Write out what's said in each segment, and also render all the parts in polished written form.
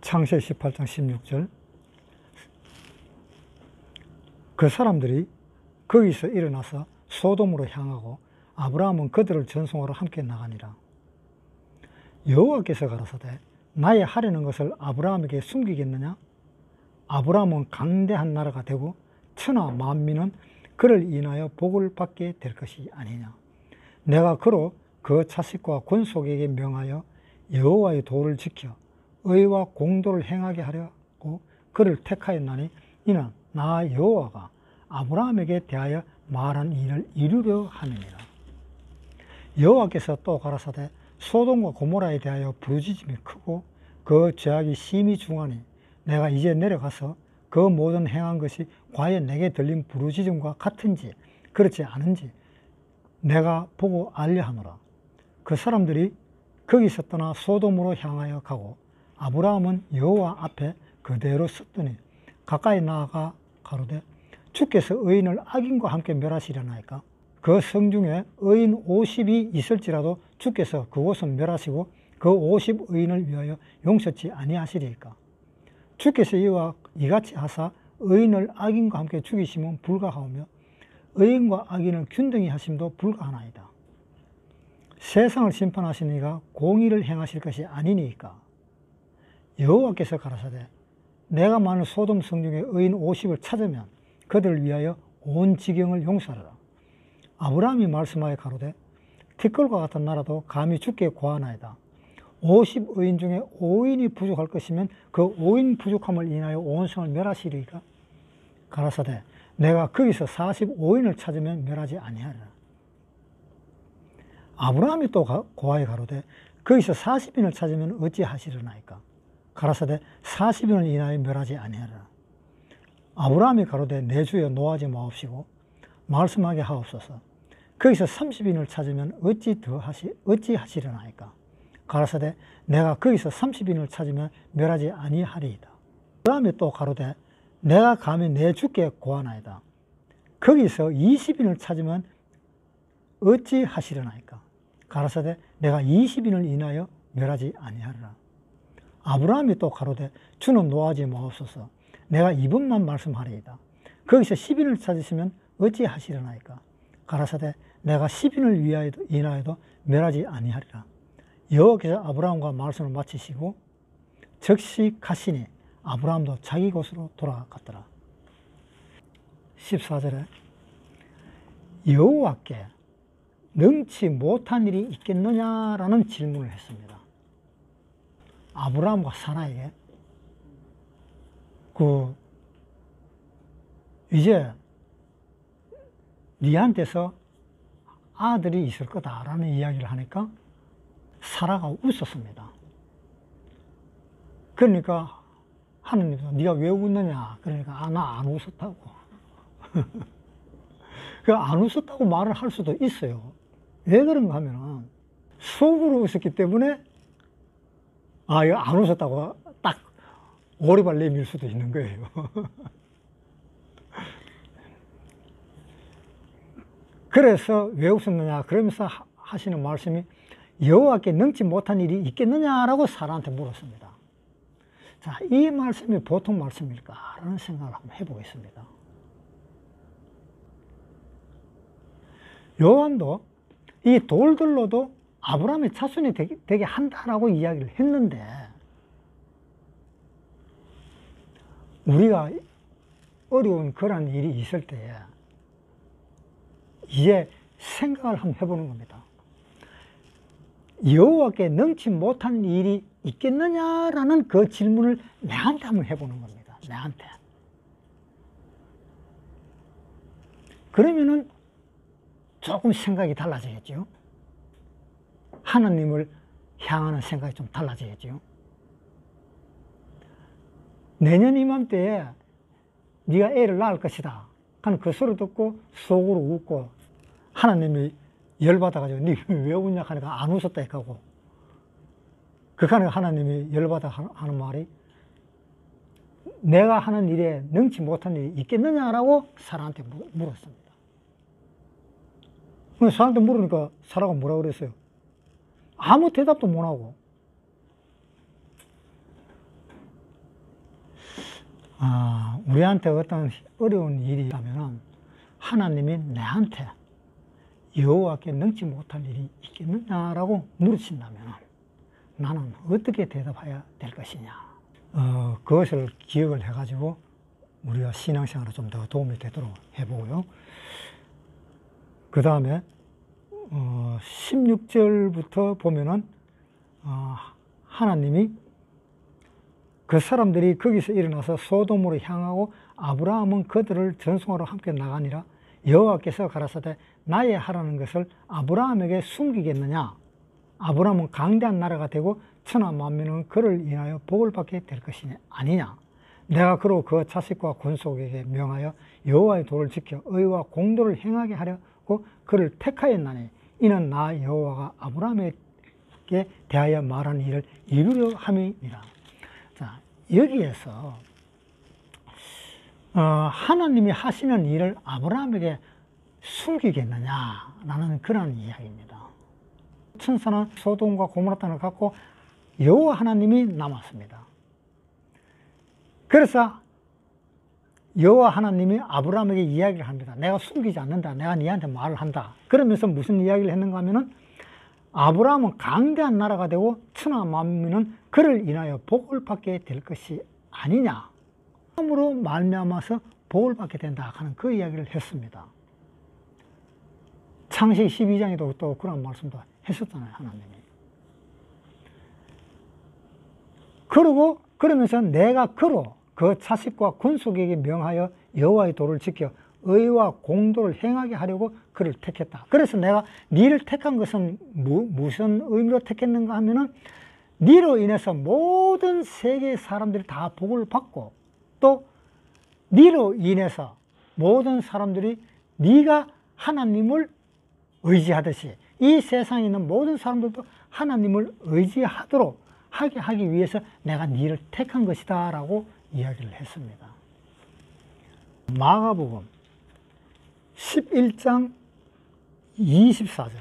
창세기 18장 16절. 그 사람들이 거기서 일어나서 소돔으로 향하고 아브라함은 그들을 전송하러 함께 나가니라. 여호와께서 가라사대 나의 하려는 것을 아브라함에게 숨기겠느냐? 아브라함은 강대한 나라가 되고 천하 만민은 그를 인하여 복을 받게 될 것이 아니냐. 내가 그로 그 자식과 권속에게 명하여 여호와의 도를 지켜 의와 공도를 행하게 하려고 그를 택하였나니 이는 나 여호와가 아브라함에게 대하여 말한 일을 이루려 함이니라. 여호와께서 또 가라사대 소돔과 고모라에 대하여 부르짖음이 크고 그 죄악이 심히 중하니 내가 이제 내려가서 그 모든 행한 것이 과연 내게 들린 부르짖음과 같은지 그렇지 않은지 내가 보고 알려 하노라. 그 사람들이 거기서 떠나 소돔으로 향하여 가고 아브라함은 여호와 앞에 그대로 섰더니 가까이 나아가 가로되 주께서 의인을 악인과 함께 멸하시려나이까? 그 성중에 의인 50이 있을지라도 주께서 그곳을 멸하시고 그 50 의인을 위하여 용서치 아니하시리이까? 주께서 이와 이같이 하사 의인을 악인과 함께 죽이시면 불가하오며 의인과 악인을 균등히 하심도 불가하나이다. 세상을 심판하시는 이가 공의를 행하실 것이 아니니까. 여호와께서 가라사대 내가 만일 소돔 성중에 의인 50을 찾으면 그들을 위하여 온 지경을 용서하라. 아브라함이 말씀하여 가로되 티끌과 같은 나라도 감히 주께 고하나이다. 50 의인 중에 5인이 부족할 것이면 그 5인 부족함을 인하여 온 성을 멸하시리이까? 가라사대 내가 거기서 45인을 찾으면 멸하지 아니하리라. 아브라함이 또 고하여 가로되 거기서 40인을 찾으면 어찌하시려나이까? 가라사대 40인을 인하여 멸하지 아니하리라. 아브라함이 가로되 내 주여 노하지 마옵시고 말씀하게 하옵소서. 거기서 30인을 찾으면 어찌하시려나이까? 가라사대 내가 거기서 30인을 찾으면 멸하지 아니하리이다. 아브라함이 또 가로되 내가 감히 내 주께 고하나이다. 거기서 20인을 찾으면 어찌하시려나이까? 가라사대 내가 20인을 인하여 멸하지 아니하리라. 아브라함이 또 가로되 주는 노하지 마옵소서. 내가 이번만 말씀하리이다. 거기서 10인을 찾으시면 어찌하시려나이까? 가라사대 내가 10인을 인하여도 멸하지 아니하리라. 여호와께서 아브라함과 말씀을 마치시고 즉시 가시니 아브라함도 자기 곳으로 돌아갔더라. 14절에 여호와께 능치 못한 일이 있겠느냐라는 질문을 했습니다. 아브라함과 사라에게 이제 니한테서 아들이 있을 거다라는 이야기를 하니까 사라가 웃었습니다. 그러니까 하느님도 네가 왜 웃느냐? 그러니까 나 안 웃었다고. 안 웃었다고 말을 할 수도 있어요. 왜 그런가 하면은 속으로 웃었기 때문에 이거 안 웃었다고 딱 오리발 내밀 수도 있는 거예요. 그래서 왜 웃었느냐 그러면서 하시는 말씀이 여호와께 능치 못한 일이 있겠느냐라고 사라한테 물었습니다. 자, 이 말씀이 보통 말씀일까라는 생각을 한번 해보겠습니다. 요한도 이 돌들로도 아브라함의 자손이 되게 한다라고 이야기를 했는데 우리가 어려운 그런 일이 있을 때에 이제 생각을 한번 해보는 겁니다. 여호와께 능치 못한 일이 있겠느냐라는 그 질문을 내한테 한번 해보는 겁니다. 내한테. 그러면은 조금 생각이 달라지겠죠. 하나님을 향하는 생각이 좀 달라지겠죠. 내년 이맘때에 네가 애를 낳을 것이다 하는 그 소리 듣고 속으로 웃고 하나님이 열받아가지고 네 왜 웃냐 하니까 안 웃었다 했고 그러니까 하나님이 열받아 하는 말이 내가 하는 일에 능치 못한 일이 있겠느냐라고 사라한테 물었습니다. 사라한테 물으니까 사라가 뭐라 그랬어요? 아무 대답도 못하고 우리한테 어떤 어려운 일이 있다면 하나님이 내한테 여호와께 능치 못할 일이 있겠느냐라고 물으신다면 나는 어떻게 대답해야 될 것이냐. 그것을 기억을 해가지고 우리가 신앙생활에 좀 더 도움이 되도록 해보고요. 그 다음에 16절부터 보면은 하나님이 그 사람들이 거기서 일어나서 소돔으로 향하고 아브라함은 그들을 전송하러 함께 나가니라. 여호와께서 가라사대 나의 하라는 것을 아브라함에게 숨기겠느냐. 아브라함은 강대한 나라가 되고 천하 만민은 그를 인하여 복을 받게 될 것이 아니냐. 내가 그로 그 자식과 권속에게 명하여 여호와의 도를 지켜 의와 공도를 행하게 하려고 그를 택하였나니 이는 나 여호와가 아브라함에게 대하여 말한 일을 이루려 함이니라. 자, 여기에서 하나님이 하시는 일을 아브라함에게 숨기겠느냐라는 그런 이야기입니다. 천사는 소돔과 고모라 땅을 갖고 여호와 하나님이 남았습니다. 그래서 여호와 하나님이 아브라함에게 이야기를 합니다. 내가 숨기지 않는다. 내가 네한테 말을 한다. 그러면서 무슨 이야기를 했는가 하면은 아브라함은 강대한 나라가 되고 천하 만민은 그를 인하여 복을 받게 될 것이 아니냐. 아브라함으로 말미암아서 복을 받게 된다 하는 그 이야기를 했습니다. 창세기 12장에도 또 그런 말씀도 했었잖아요, 하나님이. 그러면서 내가 그로 그 자식과 권속에게 명하여 여호와의 도를 지켜 의와 공도를 행하게 하려고 그를 택했다. 그래서 내가 네를 택한 것은 무슨 의미로 택했는가 하면은 네로 인해서 모든 세계 사람들이 다 복을 받고 또 네로 인해서 모든 사람들이 네가 하나님을 의지하듯이 이 세상에 있는 모든 사람들도 하나님을 의지하도록 하기 위해서 내가 네를 택한 것이다 라고 이야기를 했습니다. 마가복음 11장 24절.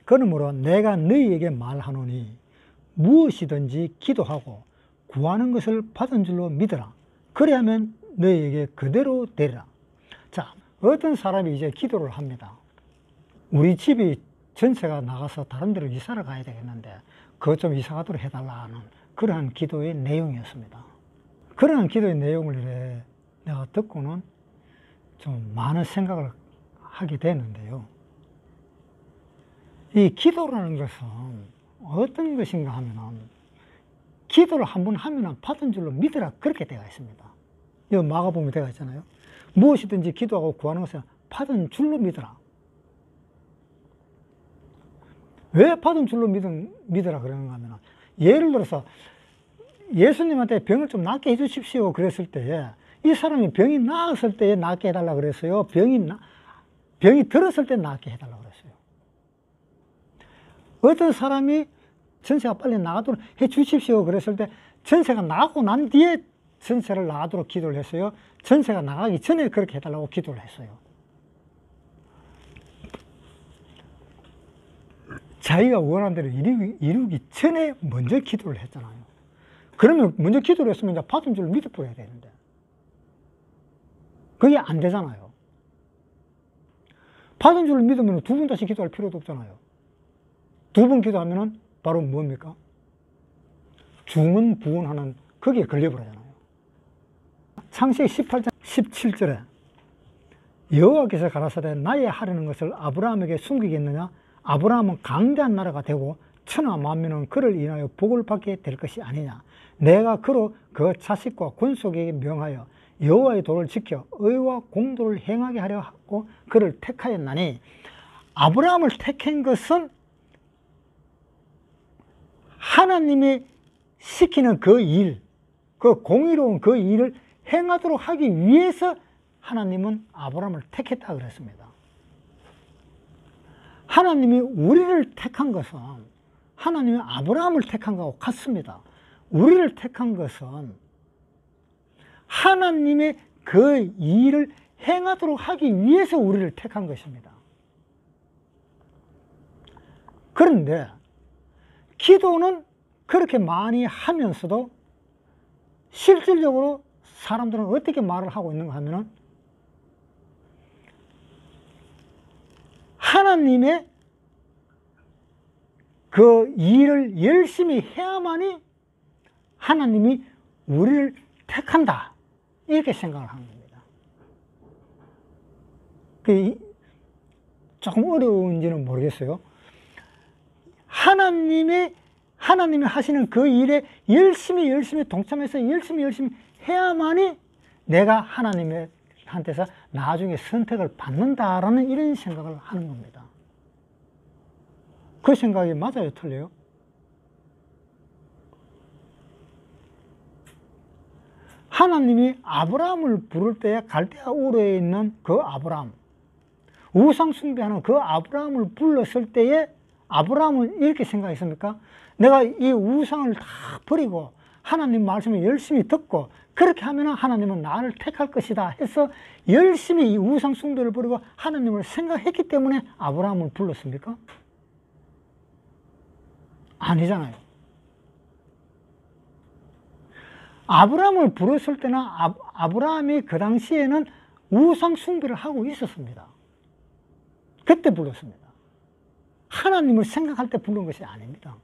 그러므로 내가 너희에게 말하노니 무엇이든지 기도하고 구하는 것을 받은 줄로 믿으라. 그리하면 너희에게 그대로 되리라. 자, 어떤 사람이 이제 기도를 합니다. 우리 집이 전체가 나가서 다른 데로 이사를 가야 되겠는데 그것 좀 이사 가도록 해달라는 그러한 기도의 내용이었습니다. 그러한 기도의 내용을 내가 듣고는 좀 많은 생각을 하게 되는데요. 이 기도라는 것은 어떤 것인가 하면은 기도를 한번 하면 받은 줄로 믿으라 그렇게 되어 있습니다. 이 마가복음에 되어 있잖아요. 무엇이든지 기도하고 구하는 것은 받은 줄로 믿으라. 왜 받은 줄로 믿으라 그러는가 하면 예를 들어서 예수님한테 병을 좀 낫게 해주십시오 그랬을 때에 이 사람이 병이 나았을 때에 낫게 해달라 그랬어요. 병이 들었을 때 낫게 해달라 그랬어요. 어떤 사람이 전세가 빨리 나가도록 해 주십시오 그랬을 때 전세가 나가고 난 뒤에 전세를 나가도록 기도를 했어요. 전세가 나가기 전에 그렇게 해달라고 기도를 했어요. 자기가 원하는 대로 이루기 전에 먼저 기도를 했잖아요. 그러면 먼저 기도를 했으면 이제 받은 줄 믿어버려야 되는데 그게 안 되잖아요. 받은 줄 믿으면 두 번 다시 기도할 필요도 없잖아요. 두 번 기도하면 바로 뭡니까? 중언부언하는 거기에 걸려버리잖아요. 창세기 18장 17절에 여호와께서 가라사대 나의 하려는 것을 아브라함에게 숨기겠느냐? 아브라함은 강대한 나라가 되고 천하 만민은 그를 인하여 복을 받게 될 것이 아니냐. 내가 그로 그 자식과 권속에게 명하여 여호와의 도를 지켜 의와 공도를 행하게 하려 하고 그를 택하였나니 아브라함을 택한 것은 하나님이 시키는 그 일, 그 공의로운 그 일을 행하도록 하기 위해서 하나님은 아브라함을 택했다 그랬습니다. 하나님이 우리를 택한 것은 하나님이 아브라함을 택한 것과 같습니다. 우리를 택한 것은 하나님의 그 일을 행하도록 하기 위해서 우리를 택한 것입니다. 그런데 기도는 그렇게 많이 하면서도 실질적으로 사람들은 어떻게 말을 하고 있는가 하면은 하나님의 그 일을 열심히 해야만이 하나님이 우리를 택한다, 이렇게 생각을 하는 겁니다. 조금 어려운지는 모르겠어요. 하나님이 하시는 그 일에 열심히 동참해서 열심히 해야만이 내가 하나님한테서 나중에 선택을 받는다라는 이런 생각을 하는 겁니다. 그 생각이 맞아요, 틀려요? 하나님이 아브라함을 부를 때에 갈대아 우르에 있는 그 아브라함, 우상 숭배하는 그 아브라함을 불렀을 때에 아브라함은 이렇게 생각했습니까? 내가 이 우상을 다 버리고 하나님 말씀을 열심히 듣고 그렇게 하면 하나님은 나를 택할 것이다 해서 열심히 이 우상 숭배를 버리고 하나님을 생각했기 때문에 아브라함을 불렀습니까? 아니잖아요. 아브라함을 부르실 때는 아브라함이 그 당시에는 우상 숭배를 하고 있었습니다. 그때 불렀습니다. 하나님을 생각할 때 부른 것이 아닙니다.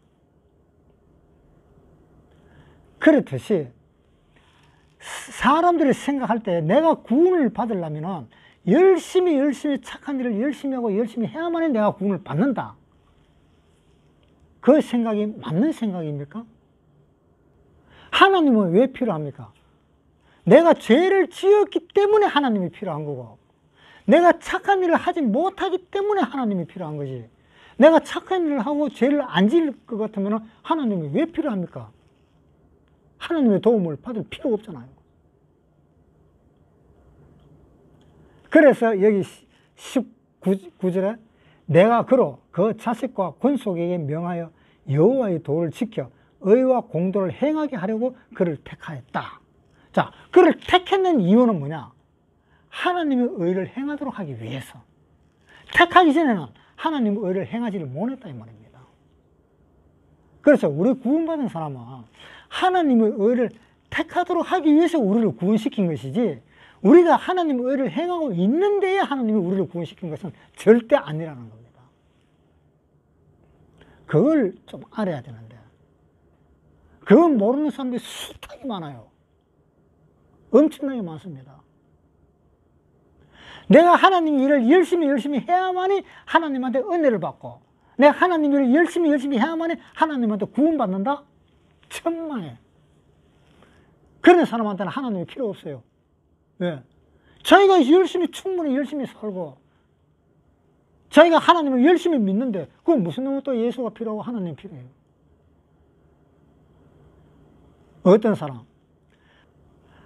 그렇듯이 사람들이 생각할 때 내가 구원을 받으려면 열심히 착한 일을 열심히 하고 열심히 해야만이 내가 구원을 받는다, 그 생각이 맞는 생각입니까? 하나님은 왜 필요합니까? 내가 죄를 지었기 때문에 하나님이 필요한 거고, 내가 착한 일을 하지 못하기 때문에 하나님이 필요한 거지, 내가 착한 일을 하고 죄를 안 지을 것 같으면 하나님이 왜 필요합니까? 하나님의 도움을 받을 필요가 없잖아요. 그래서 여기 19절에 내가 그로 그 자식과 권속에게 명하여 여호와의 도를 지켜 의와 공도를 행하게 하려고 그를 택하였다. 자, 그를 택했는 이유는 뭐냐? 하나님의 의를 행하도록 하기 위해서. 택하기 전에는 하나님의 의를 행하지를 못했다 이 말입니다. 그래서 우리 구원받은 사람은 하나님의 의를 택하도록 하기 위해서 우리를 구원시킨 것이지, 우리가 하나님의 의를 행하고 있는 데에 하나님이 우리를 구원시킨 것은 절대 아니라는 겁니다. 그걸 좀 알아야 되는데, 그걸 모르는 사람들이 숱하게 많아요. 엄청나게 많습니다. 내가 하나님 일을 열심히 해야만이 하나님한테 은혜를 받고, 내가 하나님 일을 열심히 해야만이 하나님한테 구원받는다? 천만에. 그런 사람한테는 하나님이 필요 없어요. 왜? 자기가 충분히 열심히 살고, 자기가 하나님을 열심히 믿는데, 그건 무슨 놈은 또 예수가 필요하고 하나님이 필요해요. 어떤 사람?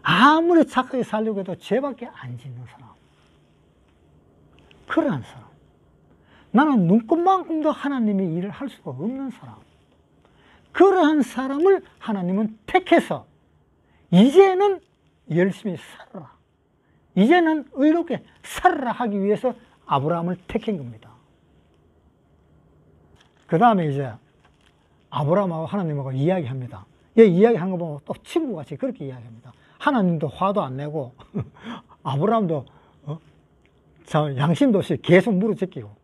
아무리 착하게 살려고 해도 죄밖에 안 짓는 사람. 그러한 사람. 나는 눈꽃만큼도 하나님의 일을 할 수가 없는 사람. 그러한 사람을 하나님은 택해서 이제는 열심히 살아라, 이제는 의롭게 살아라 하기 위해서 아브라함을 택한 겁니다. 그 다음에 이제 아브라함하고 하나님하고 이야기합니다. 이야기한 거 보면 또 친구같이 그렇게 이야기합니다. 하나님도 화도 안 내고 아브라함도 양심도 없이 계속 물어제끼고.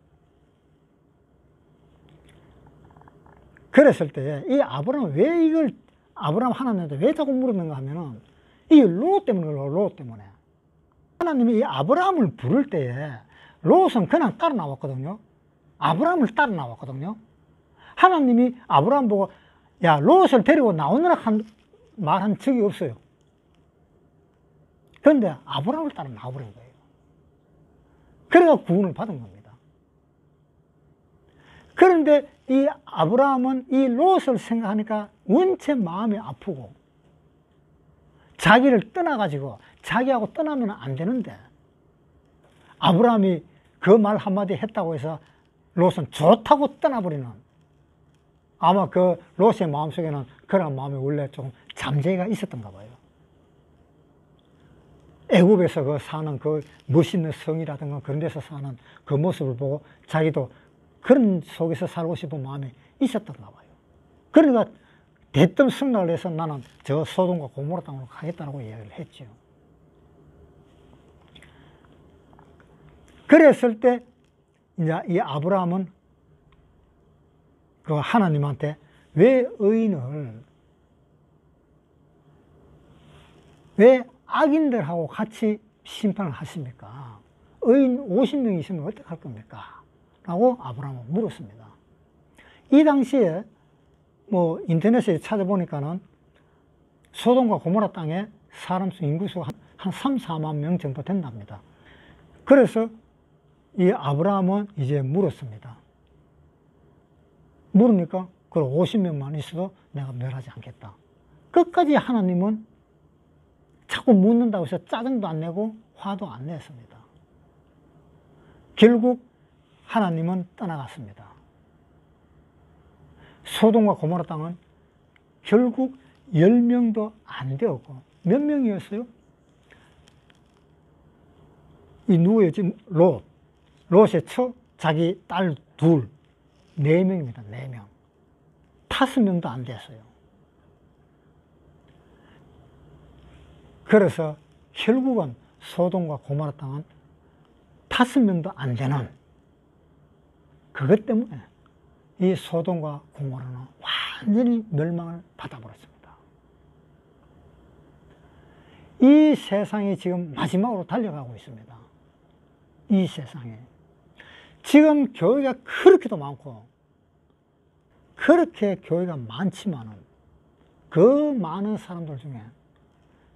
그랬을 때 이 아브라함은 왜 이걸 아브라함 하나님한테 왜 자꾸 물었는가 하면은 이 롯 때문에 그래요. 롯 때문에. 하나님이 이 아브라함을 부를 때에 롯은 그냥 따라 나왔거든요. 아브라함을 따라 나왔거든요. 하나님이 아브라함 보고 야, 롯을 데리고 나오느라 말한 적이 없어요. 그런데 아브라함을 따라 나와버린 거예요. 그래서 구원을 받은 겁니다. 그런데 이 아브라함은 이 롯을 생각하니까 원체 마음이 아프고, 자기를 떠나가지고 자기하고 떠나면 안 되는데, 아브라함이 그 말 한마디 했다고 해서 롯은 좋다고 떠나버리는, 아마 그 롯의 마음속에는 그런 마음이 원래 좀 잠재가 있었던가 봐요. 애굽에서 그 사는 그 멋있는 성이라든가 그런 데서 사는 그 모습을 보고 자기도 그런 속에서 살고 싶은 마음이 있었던가 봐요. 그러니까 대뜸 승낙을 해서 나는 저 소돔과 고모라 땅으로 가겠다고 이야기를 했죠. 그랬을 때 이제 이 아브라함은 그 하나님한테 왜 악인들하고 같이 심판을 하십니까? 의인 50명이 있으면 어떡할 겁니까? 라고 아브라함은 물었습니다. 이 당시에 뭐 인터넷에 찾아보니까는 소돔과 고모라 땅에 사람 수 인구수가 한 3, 4만 명 정도 된답니다. 그래서 이 아브라함은 이제 물었습니다. 물으니까 그 50명만 있어도 내가 멸하지 않겠다. 끝까지 하나님은 자꾸 묻는다고 해서 짜증도 안 내고 화도 안 냈습니다. 결국 하나님은 떠나갔습니다. 소돔과 고모라 땅은 결국 10명도 안 되었고, 몇 명이었어요? 이 누구였지? 롯의 자기 딸 둘, 4명입니다. 4명. 5명도 안 됐어요. 그래서 결국은 소돔과 고모라 땅은 5명도 안 되는, 그것 때문에 이 소돔과 고모라는 완전히 멸망을 받아버렸습니다. 이 세상이 지금 마지막으로 달려가고 있습니다. 이 세상에 지금 교회가 그렇게도 많고, 그렇게 교회가 많지만은 그 많은 사람들 중에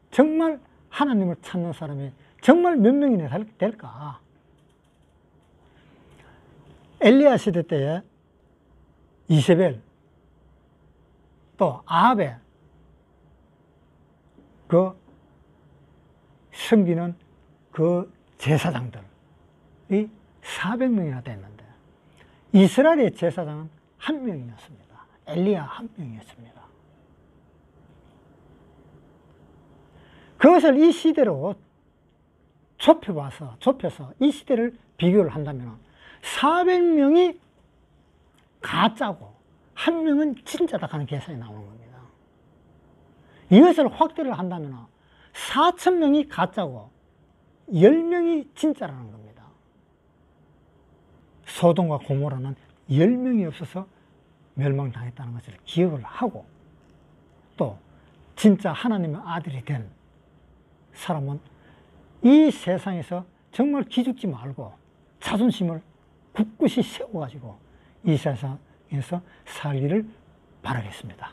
정말 하나님을 찾는 사람이 정말 몇 명이나 될까? 엘리야 시대 때에 이세벨, 또 아합의 그 섬기는 그 제사장들이 400명이나 됐는데, 이스라엘의 제사장은 1명이었습니다. 엘리야 1명이었습니다. 그것을 이 시대로 좁혀서 이 시대를 비교를 한다면 400명이 가짜고 1명은 진짜다 하는 계산이 나오는 겁니다. 이것을 확대를 한다면 4,000명이 가짜고 10명이 진짜라는 겁니다. 소돔과 고모라는 10명이 없어서 멸망당했다는 것을 기억을 하고, 또 진짜 하나님의 아들이 된 사람은 이 세상에서 정말 기죽지 말고 자존심을 굳굳이 세워가지고 이 세상에서 살기를 바라겠습니다.